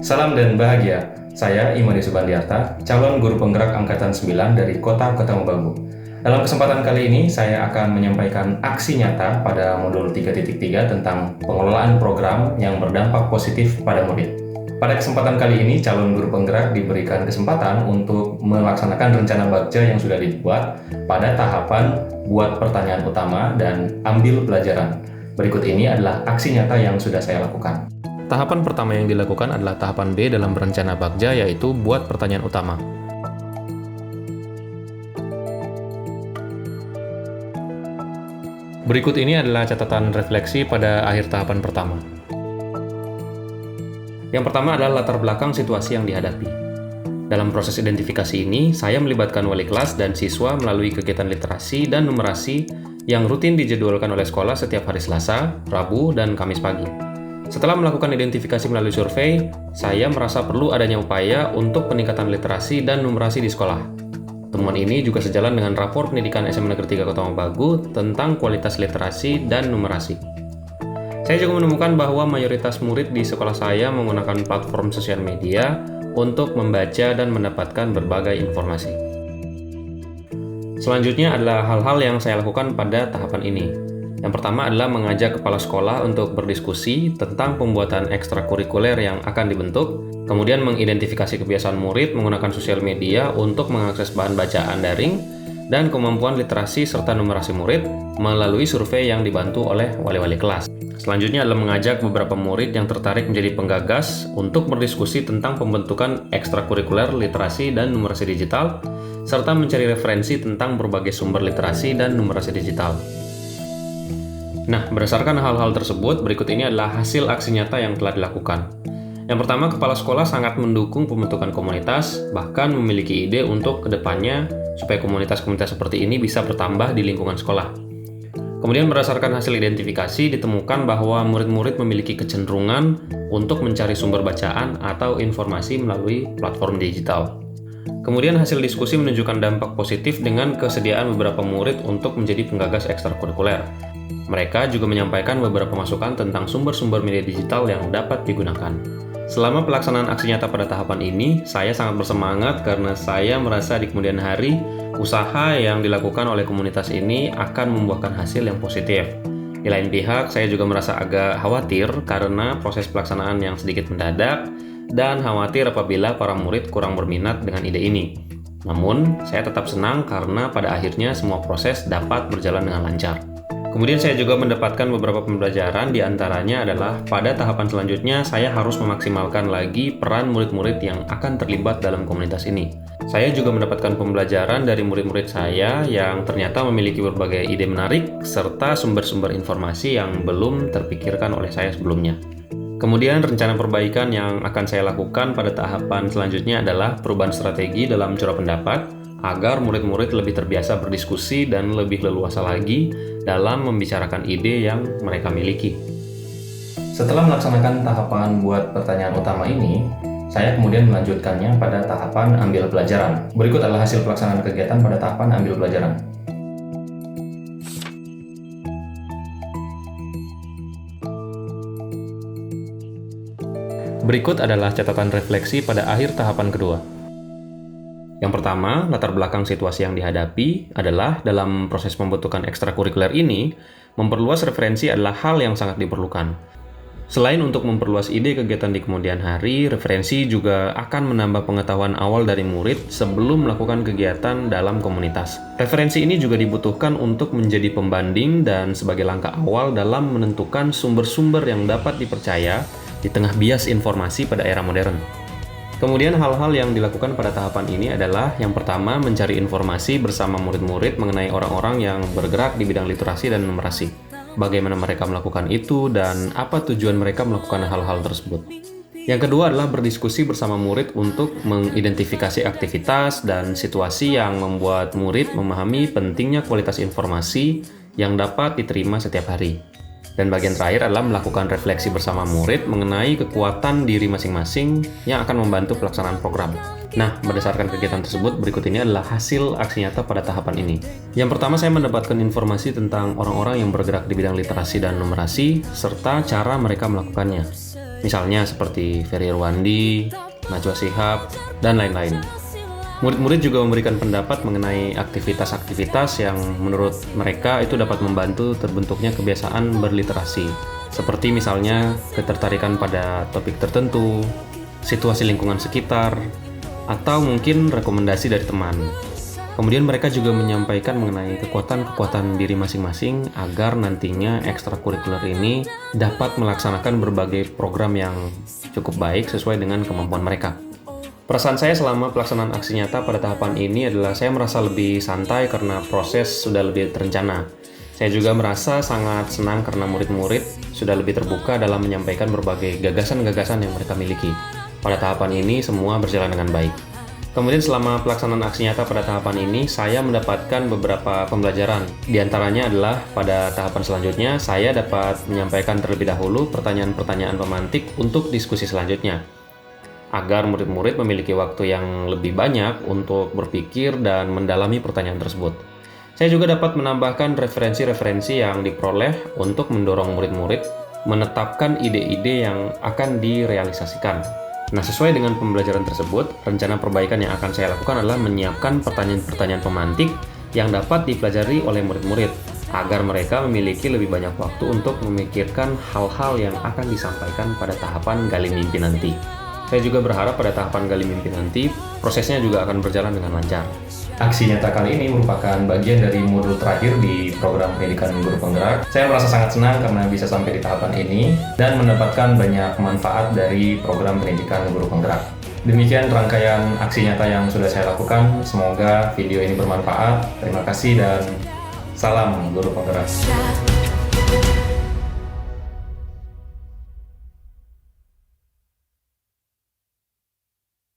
Salam dan bahagia, saya Imade Subandiarta, calon guru penggerak Angkatan 9 dari Kota Ketamabagu. Dalam kesempatan kali ini, saya akan menyampaikan aksi nyata pada modul 3.3 tentang pengelolaan program yang berdampak positif pada murid. Pada kesempatan kali ini, calon guru penggerak diberikan kesempatan untuk melaksanakan rencana bagja yang sudah dibuat pada tahapan buat pertanyaan utama dan ambil pelajaran. Berikut ini adalah aksi nyata yang sudah saya lakukan. Tahapan pertama yang dilakukan adalah tahapan B dalam rencana bagja, yaitu buat pertanyaan utama. Berikut ini adalah catatan refleksi pada akhir tahapan pertama. Yang pertama adalah latar belakang situasi yang dihadapi. Dalam proses identifikasi ini, saya melibatkan wali kelas dan siswa melalui kegiatan literasi dan numerasi yang rutin dijadwalkan oleh sekolah setiap hari Selasa, Rabu, dan Kamis pagi. Setelah melakukan identifikasi melalui survei, saya merasa perlu adanya upaya untuk peningkatan literasi dan numerasi di sekolah. Temuan ini juga sejalan dengan rapor pendidikan SMA Negeri 3 Ketamabagu tentang kualitas literasi dan numerasi. Saya juga menemukan bahwa mayoritas murid di sekolah saya menggunakan platform sosial media untuk membaca dan mendapatkan berbagai informasi. Selanjutnya adalah hal-hal yang saya lakukan pada tahapan ini. Yang pertama adalah mengajak kepala sekolah untuk berdiskusi tentang pembuatan ekstrakurikuler yang akan dibentuk, kemudian mengidentifikasi kebiasaan murid menggunakan sosial media untuk mengakses bahan bacaan daring, dan kemampuan literasi serta numerasi murid melalui survei yang dibantu oleh wali-wali kelas. Selanjutnya adalah mengajak beberapa murid yang tertarik menjadi penggagas untuk berdiskusi tentang pembentukan ekstrakurikuler literasi dan numerasi digital, serta mencari referensi tentang berbagai sumber literasi dan numerasi digital. Nah, berdasarkan hal-hal tersebut, berikut ini adalah hasil aksi nyata yang telah dilakukan. Yang pertama, kepala sekolah sangat mendukung pembentukan komunitas, bahkan memiliki ide untuk kedepannya supaya komunitas-komunitas seperti ini bisa bertambah di lingkungan sekolah. Kemudian berdasarkan hasil identifikasi, ditemukan bahwa murid-murid memiliki kecenderungan untuk mencari sumber bacaan atau informasi melalui platform digital. Kemudian hasil diskusi menunjukkan dampak positif dengan kesediaan beberapa murid untuk menjadi penggagas ekstrakurikuler. Mereka juga menyampaikan beberapa masukan tentang sumber-sumber media digital yang dapat digunakan. Selama pelaksanaan aksi nyata pada tahapan ini, saya sangat bersemangat karena saya merasa di kemudian hari, usaha yang dilakukan oleh komunitas ini akan membuahkan hasil yang positif. Di lain pihak, saya juga merasa agak khawatir karena proses pelaksanaan yang sedikit mendadak dan khawatir apabila para murid kurang berminat dengan ide ini. Namun, saya tetap senang karena pada akhirnya semua proses dapat berjalan dengan lancar. Kemudian saya juga mendapatkan beberapa pembelajaran, di antaranya adalah pada tahapan selanjutnya saya harus memaksimalkan lagi peran murid-murid yang akan terlibat dalam komunitas ini. Saya juga mendapatkan pembelajaran dari murid-murid saya yang ternyata memiliki berbagai ide menarik serta sumber-sumber informasi yang belum terpikirkan oleh saya sebelumnya. Kemudian rencana perbaikan yang akan saya lakukan pada tahapan selanjutnya adalah perubahan strategi dalam curah pendapat, agar murid-murid lebih terbiasa berdiskusi dan lebih leluasa lagi dalam membicarakan ide yang mereka miliki. Setelah melaksanakan tahapan buat pertanyaan utama ini, saya kemudian melanjutkannya pada tahapan ambil pelajaran. Berikut adalah hasil pelaksanaan kegiatan pada tahapan ambil pelajaran. Berikut adalah catatan refleksi pada akhir tahapan kedua. Yang pertama, latar belakang situasi yang dihadapi adalah dalam proses pembentukan ekstrakurikuler ini, memperluas referensi adalah hal yang sangat diperlukan. Selain untuk memperluas ide kegiatan di kemudian hari, referensi juga akan menambah pengetahuan awal dari murid sebelum melakukan kegiatan dalam komunitas. Referensi ini juga dibutuhkan untuk menjadi pembanding dan sebagai langkah awal dalam menentukan sumber-sumber yang dapat dipercaya di tengah bias informasi pada era modern. Kemudian hal-hal yang dilakukan pada tahapan ini adalah yang pertama, mencari informasi bersama murid-murid mengenai orang-orang yang bergerak di bidang literasi dan numerasi. Bagaimana mereka melakukan itu dan apa tujuan mereka melakukan hal-hal tersebut. Yang kedua adalah berdiskusi bersama murid untuk mengidentifikasi aktivitas dan situasi yang membuat murid memahami pentingnya kualitas informasi yang dapat diterima setiap hari. Dan bagian terakhir adalah melakukan refleksi bersama murid mengenai kekuatan diri masing-masing yang akan membantu pelaksanaan program. Nah, berdasarkan kegiatan tersebut, berikut ini adalah hasil aksi nyata pada tahapan ini. Yang pertama, saya mendapatkan informasi tentang orang-orang yang bergerak di bidang literasi dan numerasi, serta cara mereka melakukannya. Misalnya seperti Ferry Irwandi, Najwa Shihab, dan lain-lain. Murid-murid juga memberikan pendapat mengenai aktivitas-aktivitas yang menurut mereka itu dapat membantu terbentuknya kebiasaan berliterasi, seperti misalnya ketertarikan pada topik tertentu, situasi lingkungan sekitar, atau mungkin rekomendasi dari teman. Kemudian mereka juga menyampaikan mengenai kekuatan-kekuatan diri masing-masing agar nantinya ekstrakurikuler ini dapat melaksanakan berbagai program yang cukup baik sesuai dengan kemampuan mereka. Perasaan saya selama pelaksanaan aksi nyata pada tahapan ini adalah saya merasa lebih santai karena proses sudah lebih terencana. Saya juga merasa sangat senang karena murid-murid sudah lebih terbuka dalam menyampaikan berbagai gagasan-gagasan yang mereka miliki. Pada tahapan ini semua berjalan dengan baik. Kemudian selama pelaksanaan aksi nyata pada tahapan ini, saya mendapatkan beberapa pembelajaran. Di antaranya adalah pada tahapan selanjutnya, saya dapat menyampaikan terlebih dahulu pertanyaan-pertanyaan pemantik untuk diskusi selanjutnya, agar murid-murid memiliki waktu yang lebih banyak untuk berpikir dan mendalami pertanyaan tersebut. Saya juga dapat menambahkan referensi-referensi yang diperoleh untuk mendorong murid-murid menetapkan ide-ide yang akan direalisasikan. Nah, sesuai dengan pembelajaran tersebut, rencana perbaikan yang akan saya lakukan adalah menyiapkan pertanyaan-pertanyaan pemantik yang dapat dipelajari oleh murid-murid, agar mereka memiliki lebih banyak waktu untuk memikirkan hal-hal yang akan disampaikan pada tahapan gali mimpi nanti. Saya juga berharap pada tahapan gali mimpi nanti, prosesnya juga akan berjalan dengan lancar. Aksi nyata kali ini merupakan bagian dari modul terakhir di program pendidikan guru penggerak. Saya merasa sangat senang karena bisa sampai di tahapan ini dan mendapatkan banyak manfaat dari program pendidikan guru penggerak. Demikian rangkaian aksi nyata yang sudah saya lakukan. Semoga video ini bermanfaat. Terima kasih dan salam guru penggerak.